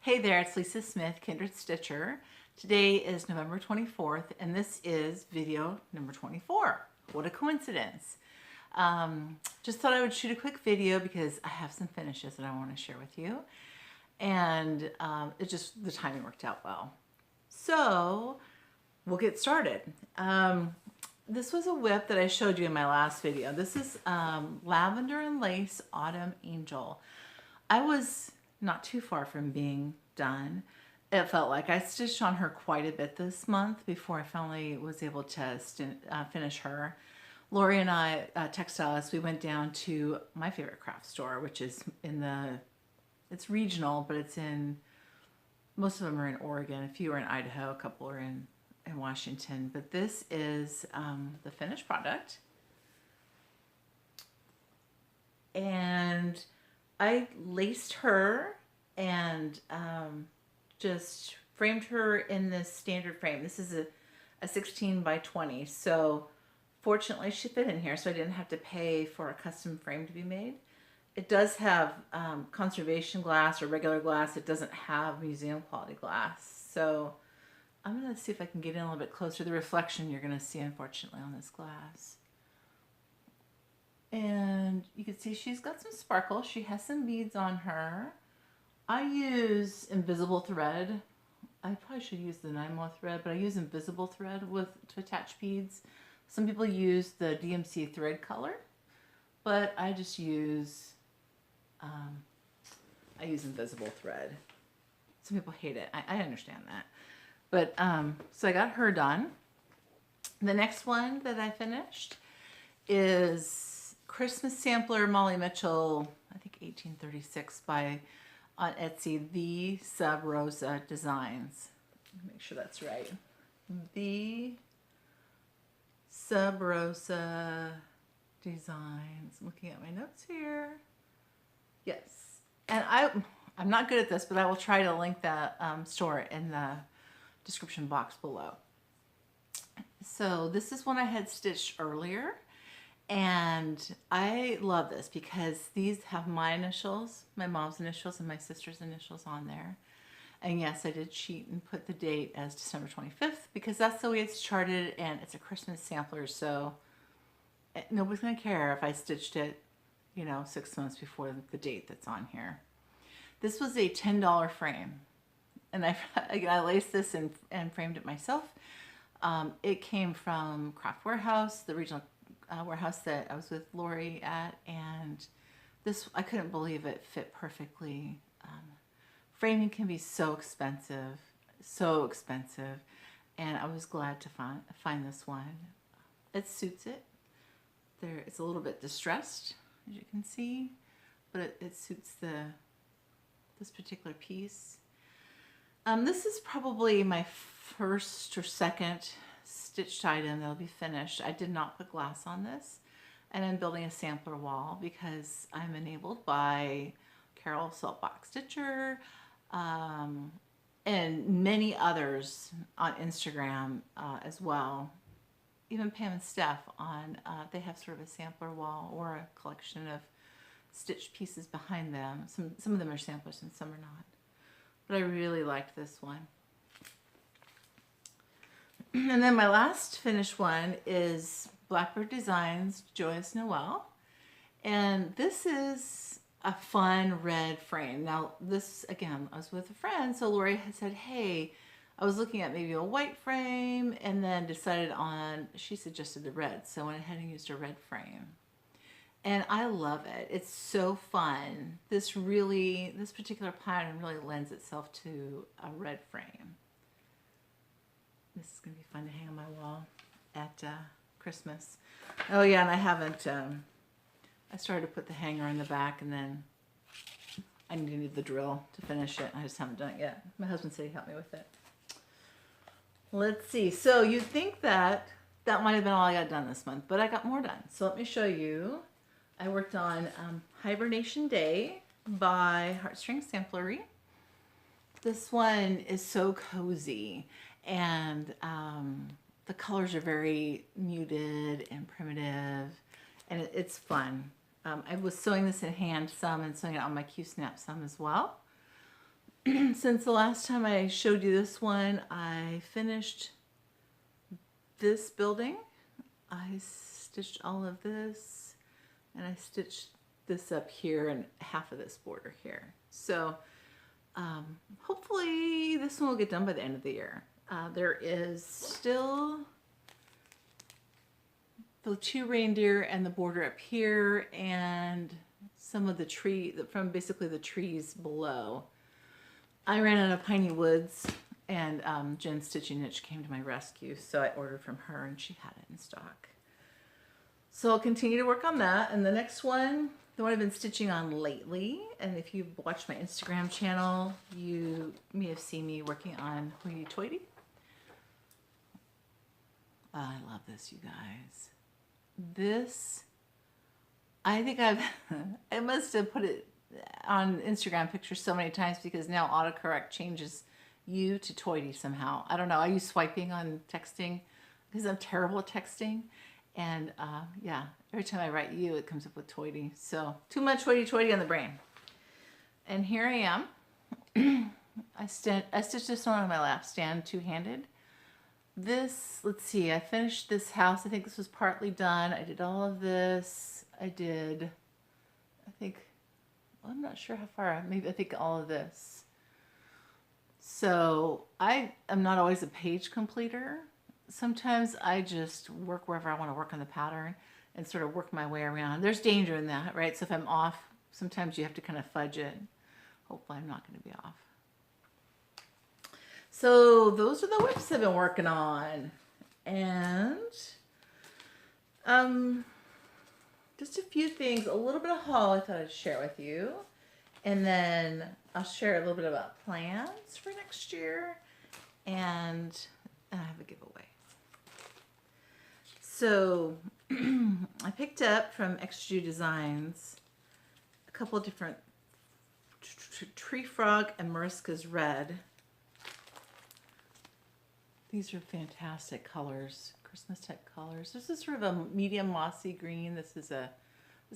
Hey there, it's Lisa Smith, Kindred Stitcher. Today is November 24th, and this is video number 24. What a coincidence. Just thought I would shoot a quick video because I have some finishes that I want to share with you. And the timing worked out well. So we'll get started. This was a whip that I showed you in my last video. This is Lavender and Lace Autumn Angel. I was not too far from being done. It felt like I stitched on her quite a bit this month before I finally was able to finish her. Lori and I, Textiles, we went down to my favorite craft store, which is it's regional, but it's most of them are in Oregon. A few are in Idaho, a couple are in Washington. But this is the finished product. And I laced her and just framed her in this standard frame. This is a 16 by 20. So fortunately she fit in here, so I didn't have to pay for a custom frame to be made. It does have conservation glass or regular glass. It doesn't have museum quality glass. So I'm going to see if I can get in a little bit closer. The reflection you're going to see, unfortunately, on this glass. And you can see she's got some sparkle. She has some beads on her. I use invisible thread. I probably should use the 9mm thread, but I use invisible thread to attach beads. Some people use the DMC thread color, but I just use I use invisible thread. Some people hate it. I understand that. But so I got her done. The next one that I finished is Christmas Sampler Molly Mitchell, I think 1836 on Etsy, The Sub Rosa Designs. Make sure that's right. The Sub Rosa Designs. I'm looking at my notes here. Yes. And I'm not good at this, but I will try to link that store in the description box below. So this is one I had stitched earlier. And I love this because these have my initials, my mom's initials, and my sister's initials on there. And yes, I did cheat and put the date as December 25th because that's the way it's charted, and it's a Christmas sampler, so nobody's going to care if I stitched it, 6 months before the date that's on here. This was a $10 frame, and I laced this and framed it myself. It came from Craft Warehouse, the regional warehouse that I was with Lori at, and this, I couldn't believe it fit perfectly. Framing can be so expensive, and I was glad to find this one. It suits it. It's a little bit distressed, as you can see, but it suits this particular piece. This is probably my first or second stitched item that'll be finished. I did not put glass on this, and I'm building a sampler wall because I'm enabled by Carol Saltbox Stitcher and many others on Instagram as well. Even Pam and Steph they have sort of a sampler wall or a collection of stitched pieces behind them. Some of them are samplers and some are not. But I really liked this one. And then my last finished one is Blackbird Designs Joyous Noel. And this is a fun red frame. Now this, again, I was with a friend, so Lori had said, hey, I was looking at maybe a white frame and then decided she suggested the red. So I went ahead and used a red frame. And I love it. It's so fun. This particular pattern really lends itself to a red frame. This is going to be fun to hang on my wall at Christmas. Oh yeah, and I haven't, I started to put the hanger in the back, and then I need the drill to finish it. I just haven't done it yet. My husband said he'd help me with it. Let's see. So you'd think that might have been all I got done this month, but I got more done. So let me show you. I worked on Hibernation Day by Heartstring Samplery. This one is so cozy, and the colors are very muted and primitive, and it's fun. I was sewing this in hand some and sewing it on my Q-snap some as well. since the last time I showed you this one, I finished this building. I stitched all of this, and I stitched this up here and half of this border here. So hopefully this one will get done by the end of the year. There is still the 2 reindeer and the border up here, and some of the tree from basically the trees below. I ran out of piney woods, and Jen's Stitching Niche came to my rescue, so I ordered from her and she had it in stock. So I'll continue to work on that. And the next one, the one I've been stitching on lately, and if you've watched my Instagram channel, you may have seen me working on Hoity Toity. I love this, you guys. This, I think I must have put it on Instagram pictures so many times because now autocorrect changes you to Toity somehow. I don't know. I use swiping on texting because I'm terrible at texting. And yeah, every time I write you, it comes up with Toity. So too much Hoity Toity on the brain. And here I am. I stitched this one on my lap stand two-handed. This, let's see, I finished this house. I think this was partly done. I did all of this. I did, I think, I'm not sure how far, maybe I think all of this. So I am not always a page completer. Sometimes I just work wherever I want to work on the pattern and sort of work my way around. There's danger in that, right? So if I'm off, sometimes you have to kind of fudge it. Hopefully I'm not going to be off. So those are the whips I've been working on. And just a few things, a little bit of haul I thought I'd share with you. And then I'll share a little bit about plans for next year. And I have a giveaway. So I picked up from Blackbird Designs a couple of different Tree Frog and Mariska's Red. These are fantastic colors, Christmas type colors. This is sort of a medium mossy green. This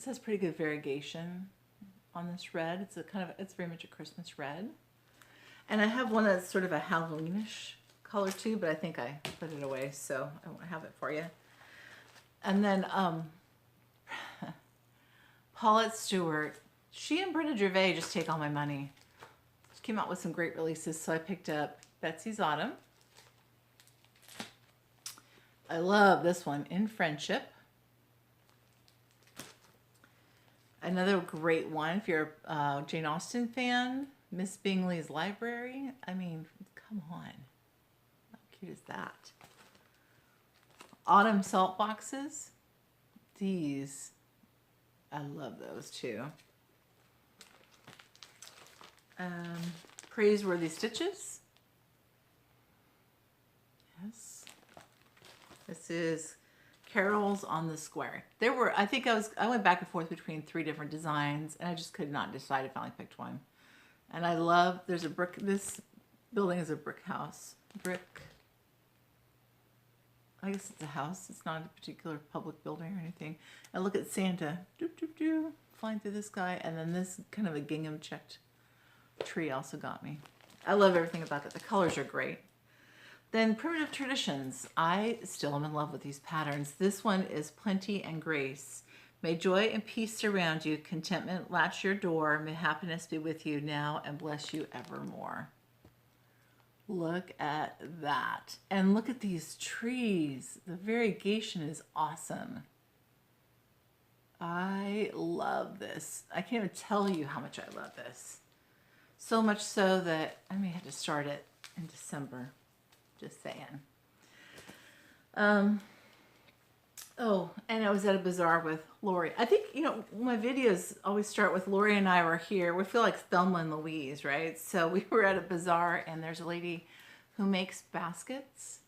has pretty good variegation on this red. It's very much a Christmas red. And I have one that's sort of a Halloweenish color too, but I think I put it away, so I won't have it for you. And then Paulette Stewart, she and Britta Gervais just take all my money. She came out with some great releases, so I picked up Betsy's Autumn. I love this one, In Friendship. Another great one, if you're a Jane Austen fan, Miss Bingley's Library. I mean, come on. How cute is that? Autumn Salt Boxes. These, I love those too. Praiseworthy Stitches. Yes. This is Carols on the Square. There were, I think I went back and forth between 3 different designs, and I just could not decide. I finally picked one. And I love, there's a brick, this building is a brick house. I guess it's a house. It's not a particular public building or anything. And look at Santa, flying through the sky. And then this kind of a gingham checked tree also got me. I love everything about that. The colors are great. Then Primitive Traditions. I still am in love with these patterns. This one is Plenty and Grace. May joy and peace surround you. Contentment latch your door. May happiness be with you now and bless you evermore. Look at that. And look at these trees. The variegation is awesome. I love this. I can't even tell you how much I love this. So much so that I may have to start it in December. Just saying. Oh, and I was at a bazaar with Lori. I think, you know, my videos always start with Lori and I were here. We feel like Thelma and Louise, right? So we were at a bazaar, and there's a lady who makes baskets,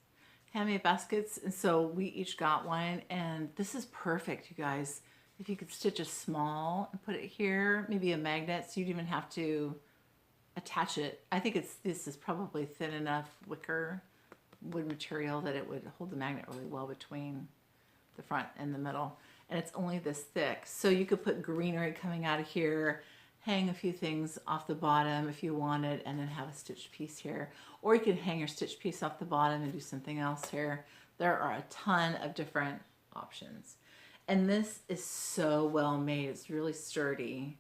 handmade baskets. And so we each got one, and this is perfect, you guys. If you could stitch a small and put it here, maybe a magnet, so you'd even have to attach it. I think this is probably thin enough wicker wood material that it would hold the magnet really well between the front and the middle. And it's only this thick. So you could put greenery coming out of here hang a few things off the bottom if you wanted, and then have a stitched piece here. Or you could hang your stitched piece off the bottom and do something else here. There are a ton of different options. And this is so well made. It's really sturdy.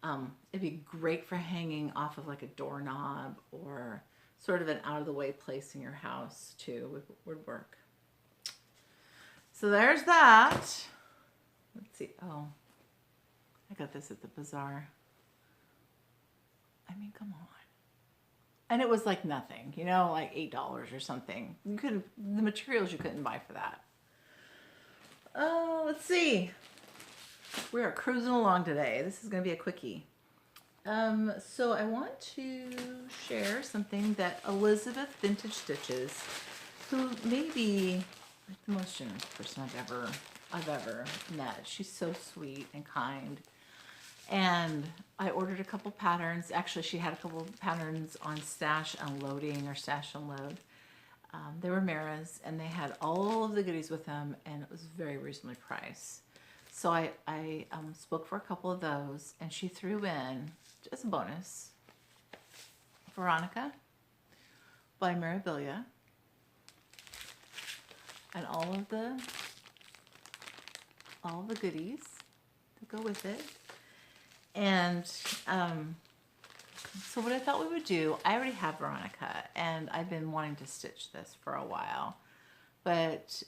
It'd be great for hanging off of like a doorknob, or sort of an out of the way place in your house too would work. So there's that. Let's see. Oh, I got this at the Bazaar. I mean, come on. And it was like nothing, you know, like $8 or something. You couldn't, the materials you couldn't buy for that. Let's see. We are cruising along today. This is going to be a quickie. So I want to share something that Elizabeth Vintage Stitches, who may be like the most generous person I've ever met. She's so sweet and kind. And I ordered a couple patterns. Actually, she had a couple patterns on Stash Unloading or Stash Unload. They were Mara's, and they had all of the goodies with them, and it was very reasonably priced. So I spoke for a couple of those, and she threw in, as a bonus, Veronica by Mirabilia, and all of the goodies that go with it. And so what I thought we would do, I already have Veronica, and I've been wanting to stitch this for a while. But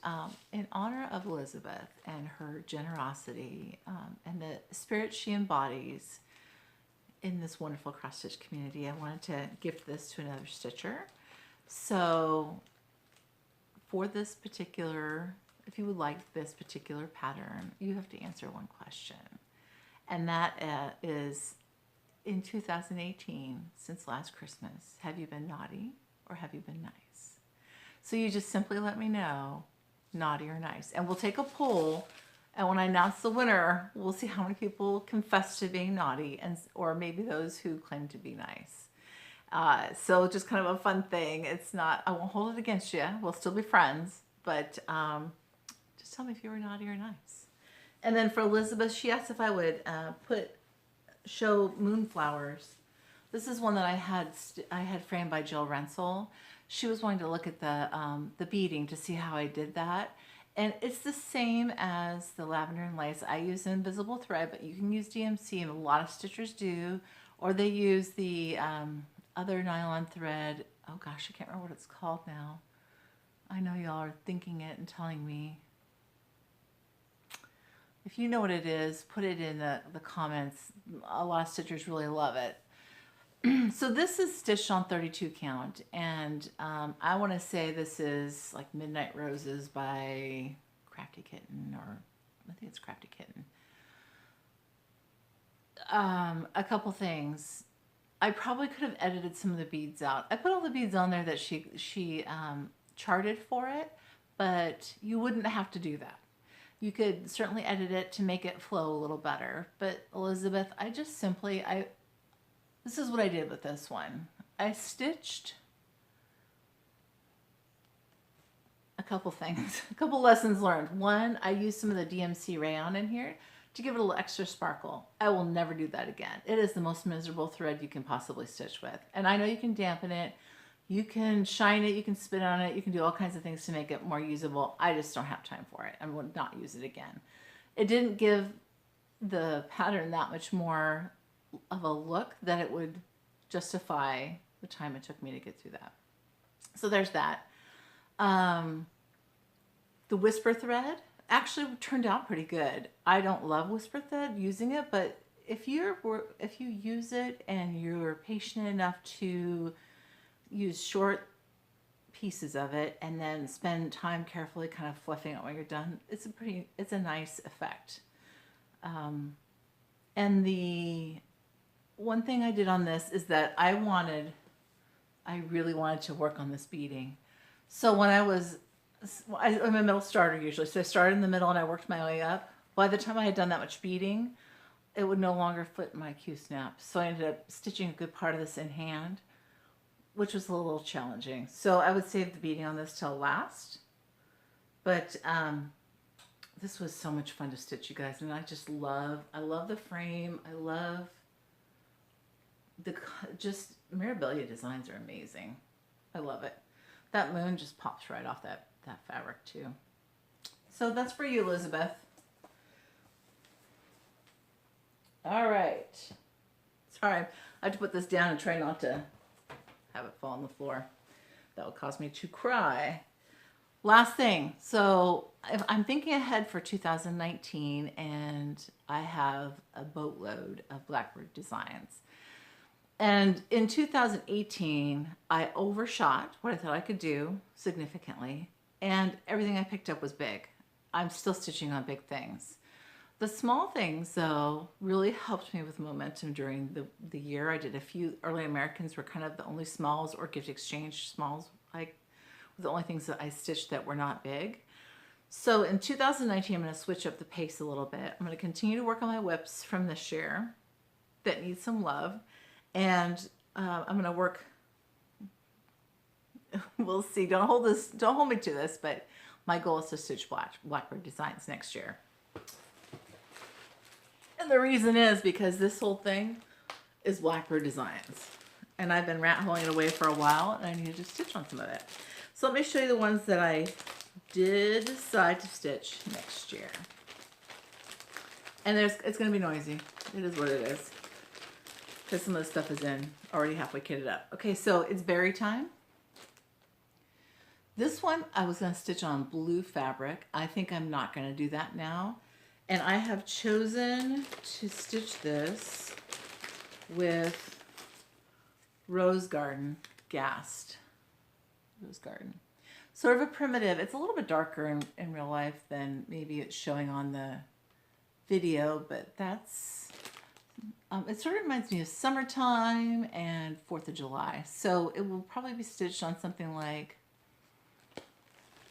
in honor of Elizabeth and her generosity and the spirit she embodies in this wonderful cross-stitch community, I wanted to gift this to another stitcher. So for this particular, if you would like this particular pattern, you have to answer one question. And that is, in 2018, since last Christmas, have you been naughty or have you been nice? So you just simply let me know, naughty or nice. And we'll take a poll, and when I announce the winner, we'll see how many people confess to being naughty, or maybe those who claim to be nice. So just kind of a fun thing. It's not, I won't hold it against you. We'll still be friends, but just tell me if you were naughty or nice. And then for Elizabeth, she asked if I would show moonflowers. This is one that I had framed by Jill Rensel. She was wanting to look at the beading to see how I did that. And it's the same as the lavender and lace. I use invisible thread, but you can use DMC, and a lot of stitchers do. Or they use the other nylon thread. Oh gosh, I can't remember what it's called now. I know y'all are thinking it and telling me. If you know what it is, put it in the comments. A lot of stitchers really love it. So this is stitched on 32 count, and I want to say this is like Midnight Roses by Crafty Kitten, or I think it's Crafty Kitten. A couple things. I probably could have edited some of the beads out. I put all the beads on there that she charted for it, but you wouldn't have to do that. You could certainly edit it to make it flow a little better. But Elizabeth, I just simply, this is what I did with this one. I stitched a couple things, a couple lessons learned. One, I used some of the DMC rayon in here to give it a little extra sparkle. I will never do that again. It is the most miserable thread you can possibly stitch with. And I know you can dampen it, you can shine it, you can spit on it, you can do all kinds of things to make it more usable. I just don't have time for it. I will not use it again. It didn't give the pattern that much more of a look that it would justify the time it took me to get through that. So there's that. The whisper thread actually turned out pretty good. I don't love whisper thread using it, but if you use it and you're patient enough to use short pieces of it and then spend time carefully kind of fluffing it when you're done, it's a nice effect. And the one thing I did on this is that I really wanted to work on this beading. So when I'm a middle starter usually, so I started in the middle and I worked my way up. By the time I had done that much beading, it would no longer fit my Q-snap. So I ended up stitching a good part of this in hand, which was a little challenging. So I would save the beading on this till last. But this was so much fun to stitch, you guys. And I love the frame. I love just Mirabilia designs are amazing. I love it. That moon just pops right off that fabric too. So that's for you, Elizabeth. All right. Sorry, I have to put this down and try not to have it fall on the floor. That would cause me to cry. Last thing. So I'm thinking ahead for 2019, and I have a boatload of Blackbird Designs. And in 2018, I overshot what I thought I could do significantly, and everything I picked up was big. I'm still stitching on big things. The small things, though, really helped me with momentum during the year. I did a few Early Americans were kind of the only smalls, or gift exchange smalls, like the only things that I stitched that were not big. So in 2019, I'm going to switch up the pace a little bit. I'm going to continue to work on my whips from this year that need some love. And I'm going to work, we'll see, don't hold me to this, but my goal is to stitch Blackbird Designs next year. And the reason is because this whole thing is Blackbird Designs. And I've been rat-holing it away for a while, and I needed to stitch on some of it. So let me show you the ones that I did decide to stitch next year. And it's going to be noisy. It is what it is. Because some of the stuff is already halfway kitted up. Okay, so it's berry time. This one I was going to stitch on blue fabric. I think I'm not going to do that now. And I have chosen to stitch this with Rose Garden Gassed. Rose Garden. Sort of a primitive. It's a little bit darker in real life than maybe it's showing on the video, but that's... it sort of reminds me of summertime and 4th of July. So it will probably be stitched on something like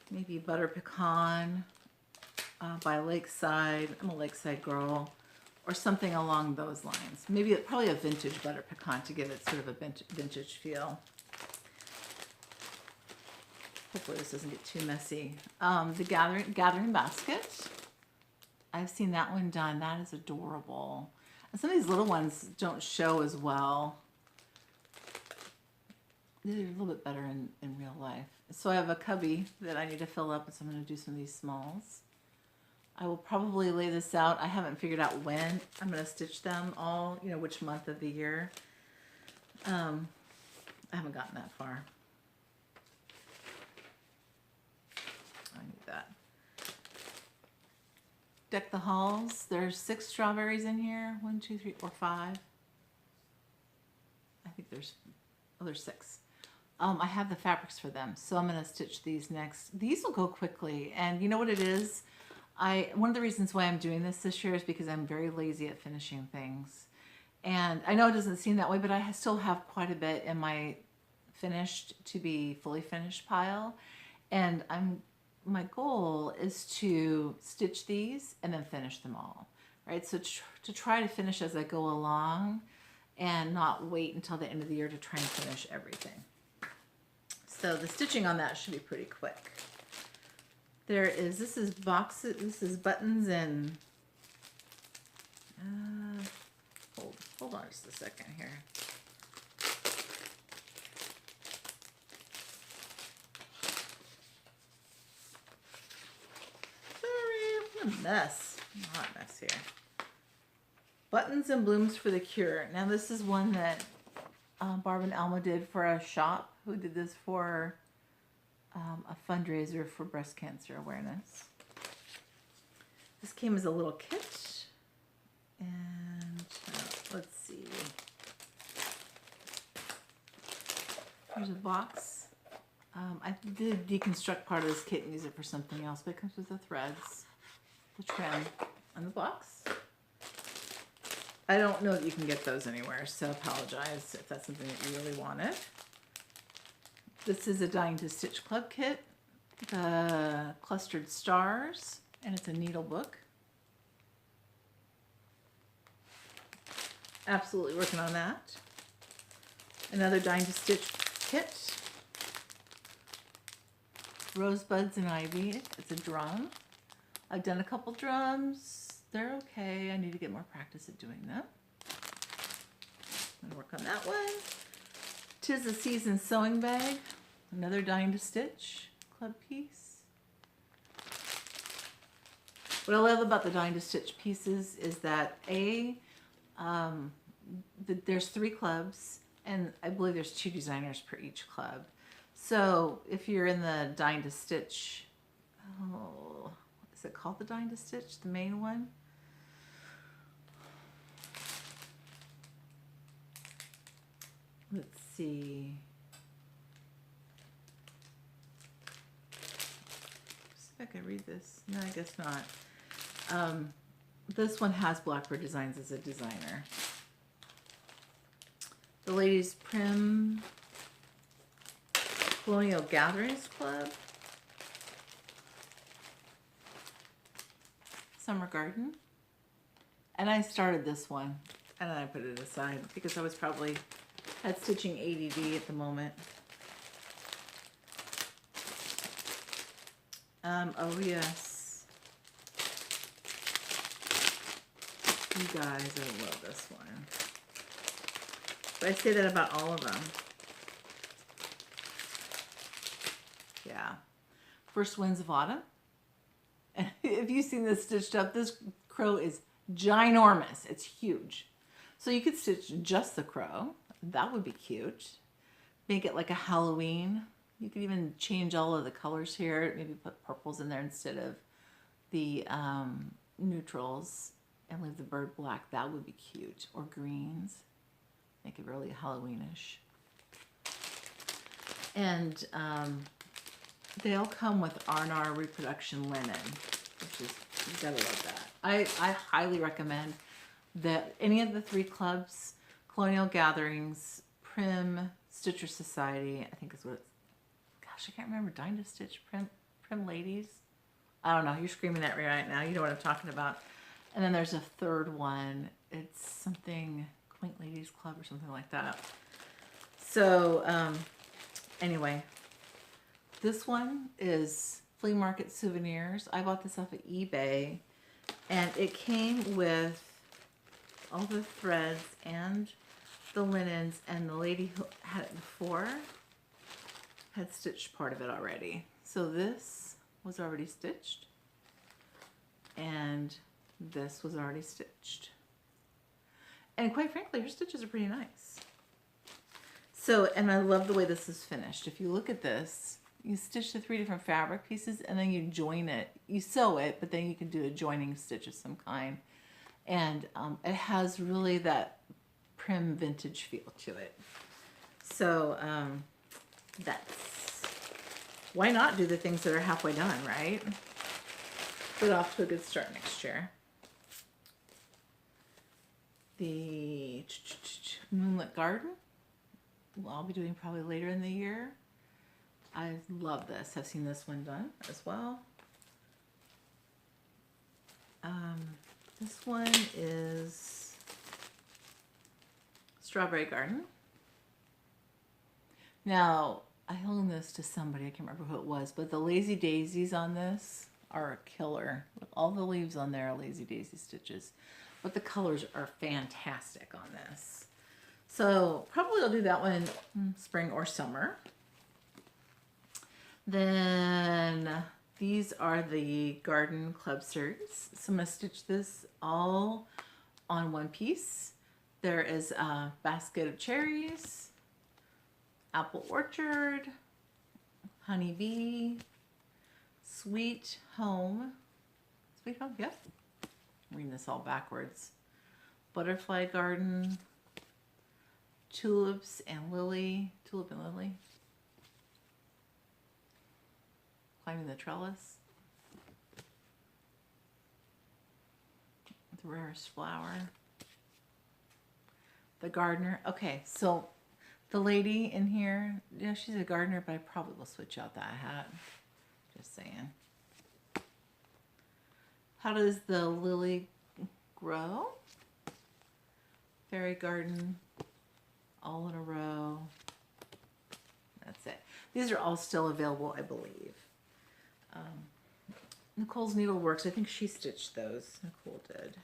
maybe Butter Pecan by Lakeside. I'm a Lakeside girl. Or something along those lines. Maybe probably a vintage Butter Pecan to give it sort of a vintage feel. Hopefully this doesn't get too messy. The Gathering Basket. I've seen that one done. That is adorable. And some of these little ones don't show as well. They're a little bit better in real life. So I have a cubby that I need to fill up, and so I'm going to do some of these smalls. I will probably lay this out. I haven't figured out when I'm going to stitch them all, you know, which month of the year. I haven't gotten that far. I need that. Deck the Halls. There's 6 strawberries in here. 1, 2, 3, 4, 5. I think there's 6. I have the fabrics for them, so I'm going to stitch these next. These will go quickly, and you know what it is? One of the reasons why I'm doing this year is because I'm very lazy at finishing things. And I know it doesn't seem that way, but I still have quite a bit in my finished to be fully finished pile. And my goal is to stitch these and then finish them all, right? So to try to finish as I go along and not wait until the end of the year to try and finish everything. So the stitching on that should be pretty quick. This is boxes, this is buttons and, hold on just a second here. Sorry, I'm a mess. I'm a hot mess here. Buttons and Blooms for the Cure. Now this is one that Barb and Alma did for a shop who did this for a fundraiser for breast cancer awareness. This came as a little kit, and let's see. Here's a box. I did deconstruct part of this kit and use it for something else, but it comes with the threads, the trim, and the box. I don't know that you can get those anywhere, so apologize if that's something that you really wanted. This is a Dying to Stitch Club kit, the Clustered Stars, and it's a needle book. Absolutely working on that. Another Dying to Stitch kit. Rosebuds and Ivy. It's a drum. I've done a couple drums. They're okay. I need to get more practice at doing them. I'm gonna work on that one. 'Tis the Season sewing bag, another Dying to Stitch club piece. What I love about the Dying to Stitch pieces is that there's 3 clubs, and I believe there's 2 designers per each club. So if you're in the Dying to Stitch, is it called the Dying to Stitch, the main one? Let's see. See if I can read this. No, I guess not. This one has Blackbird Designs as a designer. The Ladies Prim Colonial Gatherings Club. Summer Garden. And I started this one, and then I put it aside because I was probably had stitching ADD at the moment. Oh yes. You guys, I love this one. But I say that about all of them. Yeah. First Winds of Autumn. And if you've seen this stitched up, this crow is ginormous. It's huge. So you could stitch just the crow. That would be cute. Make it like a Halloween. You could even change all of the colors here. Maybe put purples in there instead of the neutrals and leave the bird black. That would be cute. Or greens. Make it really Halloweenish. And they all come with R&R reproduction linen, which is, you gotta love that. I highly recommend that any of the 3 clubs, Colonial Gatherings, Prim, Stitcher Society, I think is what it's, gosh, I can't remember, Dying to Stitch, Prim Ladies. I don't know, you're screaming at me right now. You know what I'm talking about. And then there's a 3rd one. It's something, Quaint Ladies Club or something like that. So, anyway, this one is Flea Market Souvenirs. I bought this off of eBay, and it came with all the threads and the linens, and the lady who had it before had stitched part of it already. So this was already stitched, and this was already stitched. And quite frankly, her stitches are pretty nice. So, and I love the way this is finished. If you look at this, you stitch the 3 different fabric pieces, and then you join it. You sew it, but then you can do a joining stitch of some kind. And it has really that prim vintage feel to it. So that's, why not do the things that are halfway done, right? Get off to a good start next year. The Moonlit Garden, well, I'll be doing probably later in the year. I love this. I've seen this one done as well. This one is Strawberry Garden. Now, I loaned this to somebody, I can't remember who it was, but the Lazy Daisies on this are a killer. All the leaves on there are Lazy Daisy stitches, but the colors are fantastic on this. So probably I'll do that one spring or summer. Then these are the Garden Club series. So I'm going to stitch this all on one piece. There is a basket of cherries, apple orchard, honeybee, sweet home. Sweet home, yep. I'm reading this all backwards. Butterfly garden, tulips and lily, tulip and lily. Climbing the trellis. The rarest flower. The gardener. Okay, so the lady in here, yeah, she's a gardener, but I probably will switch out that hat. Just saying. How does the lily grow? Fairy garden, all in a row. That's it. These are all still available, I believe. Nicole's Needleworks, I think she stitched those. Nicole did.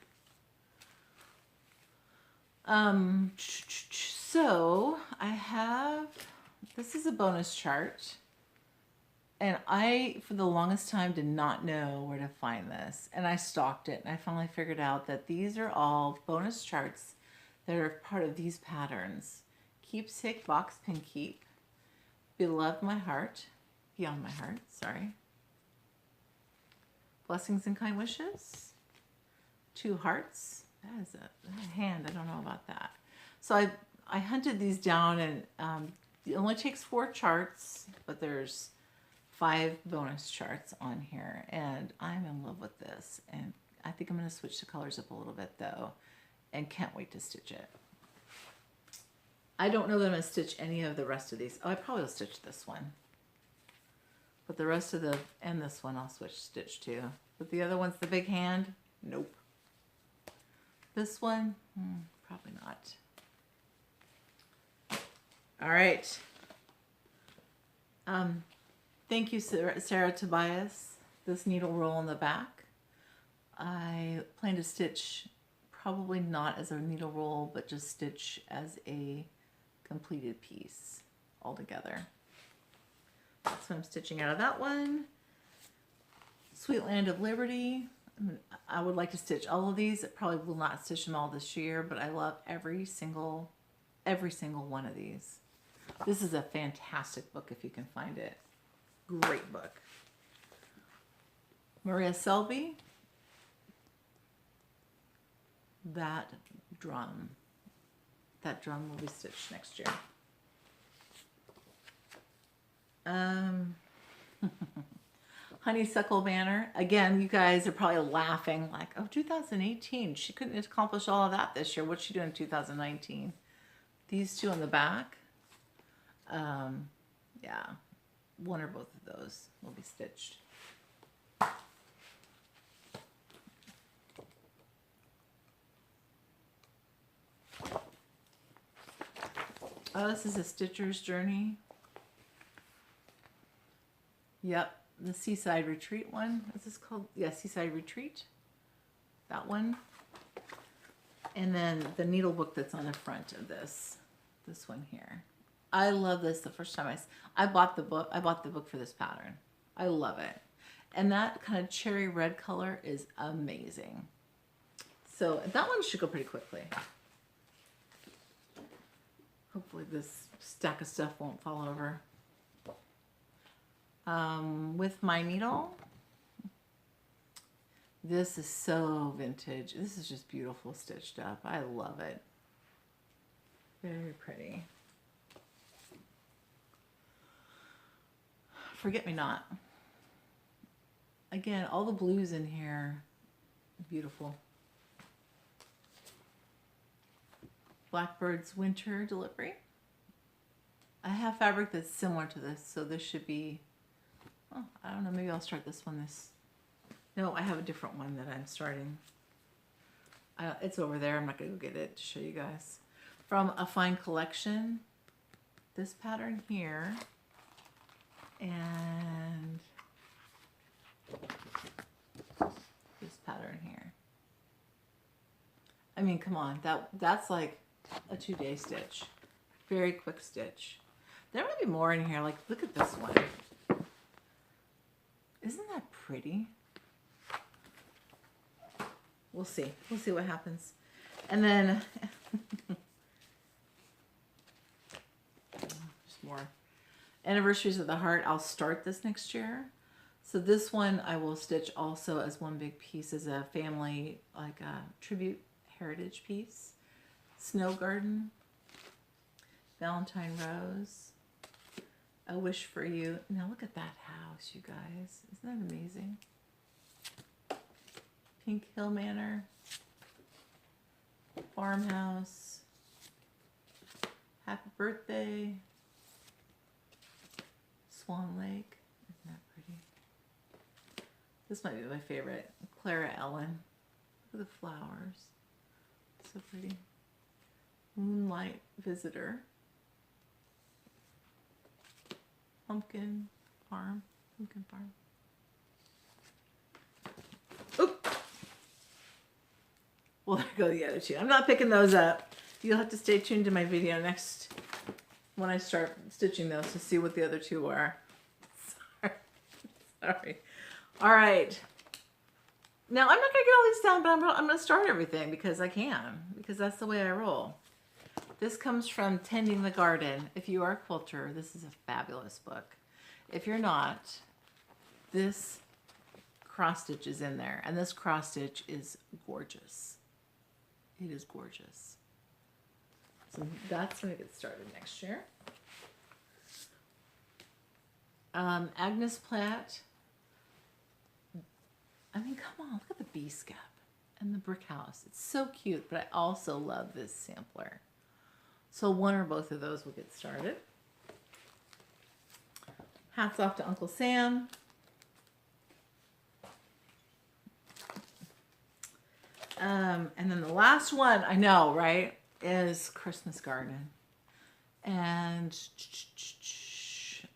So I have, this is a bonus chart. And I, for the longest time, did not know where to find this. And I stalked it, and I finally figured out that these are all bonus charts that are part of these patterns. Keepsake Box Pin Keep, Beloved My Heart, Beyond My Heart, sorry. Blessings and Kind Wishes, Two Hearts. That is a hand, I don't know about that. So I hunted these down, and it only takes 4 charts, but there's 5 bonus charts on here, and I'm in love with this. And I think I'm going to switch the colors up a little bit though, and can't wait to stitch it. I don't know that I'm going to stitch any of the rest of these. Oh, I probably will stitch this one, but the rest of and this one I'll stitch too. But the other one's the big hand. Nope. This one, probably not. All right. Thank you, Sarah Tobias. This needle roll in the back. I plan to stitch probably not as a needle roll, but just stitch as a completed piece altogether. That's what I'm stitching out of that one. Sweet Land of Liberty. I would like to stitch all of these. I probably will not stitch them all this year, but I love every single one of these. This is a fantastic book if you can find it. Great book. Maria Selby. That drum will be stitched next year. Honeysuckle Banner. Again, you guys are probably laughing like, oh, 2018. She couldn't accomplish all of that this year. What's she doing in 2019? These two on the back. Yeah. One or both of those will be stitched. Oh, this is a Stitcher's Journey. Yep, the Seaside Retreat one. What's this called? Yeah, Seaside Retreat. That one. And then the needle book that's on the front of this one here. I love this. The first time I bought the book. I bought the book for this pattern. I love it. And that kind of cherry red color is amazing. So that one should go pretty quickly. Hopefully this stack of stuff won't fall over. With my needle. This is so vintage. This is just beautiful stitched up. I love it. Very pretty. Forget Me Not. Again, all the blues in here, beautiful. Blackbird's Winter Delivery. I have fabric that's similar to this, so this should be, oh, I don't know, maybe I'll start this one no, I have a different one that I'm starting. It's over there. I'm not going to go get it to show you guys. From A Fine Collection, this pattern here, and this pattern here. I mean, come on, that's like a 2-day stitch. Very quick stitch. There might be more in here. Like, look at this one. Isn't that pretty? We'll see. We'll see what happens. And then there's more. Anniversaries of the Heart. I'll start this next year. So this one I will stitch also as one big piece, as a family, like a tribute heritage piece. Snow Garden. Valentine Rose. A Wish for You. Now look at that house, you guys. Isn't that amazing? Pink Hill Manor. Farmhouse. Happy Birthday. Swan Lake. Isn't that pretty? This might be my favorite. Clara Ellen. Look at the flowers. So pretty. Moonlight Visitor. Pumpkin Farm. Pumpkin Farm. Oop! Well, there go the other two. I'm not picking those up. You'll have to stay tuned to my video next when I start stitching those to see what the other two are. Sorry. All right. Now, I'm not going to get all these down, but I'm going to start everything because I can, because that's the way I roll. This comes from Tending the Garden. If you are a quilter, this is a fabulous book. If you're not, this cross stitch is in there, and this cross stitch is gorgeous. It is gorgeous. So that's going to get started next year. Agnes Platt. I mean, come on, look at the bee scap and the brick house. It's so cute, but I also love this sampler. So one or both of those will get started. Hats off to Uncle Sam. And then the last one, I know, right, is Christmas Garden. And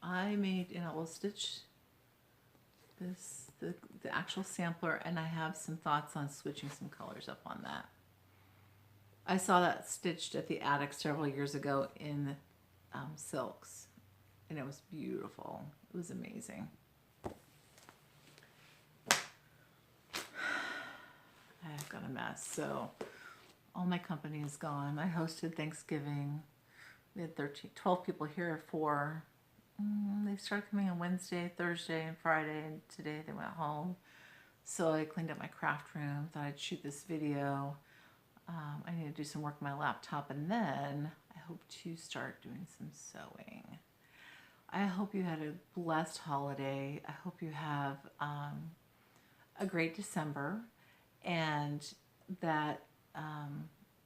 I made, we'll stitch this, the actual sampler, and I have some thoughts on switching some colors up on that. I saw that stitched at the attic several years ago in silks, and it was beautiful. It was amazing. I've got a mess. So all my company is gone. I hosted Thanksgiving. We had 12 people here for, they started coming on Wednesday, Thursday, and Friday, and today they went home. So I cleaned up my craft room, thought I'd shoot this video. I need to do some work on my laptop, and then I hope to start doing some sewing. I hope you had a blessed holiday. I hope you have a great December, and that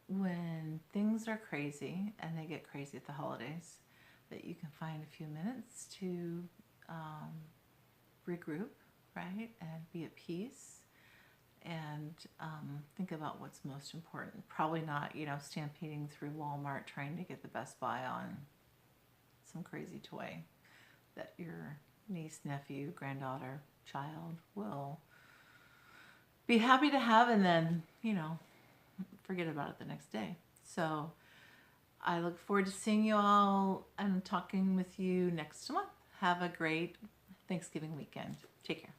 when things are crazy, and they get crazy at the holidays, that you can find a few minutes to regroup, right, and be at peace, and think about what's most important. Probably not, stampeding through Walmart trying to get the best buy on some crazy toy that your niece, nephew, granddaughter, child will be happy to have, and then, forget about it the next day. So I look forward to seeing you all and talking with you next month. Have a great Thanksgiving weekend. Take care.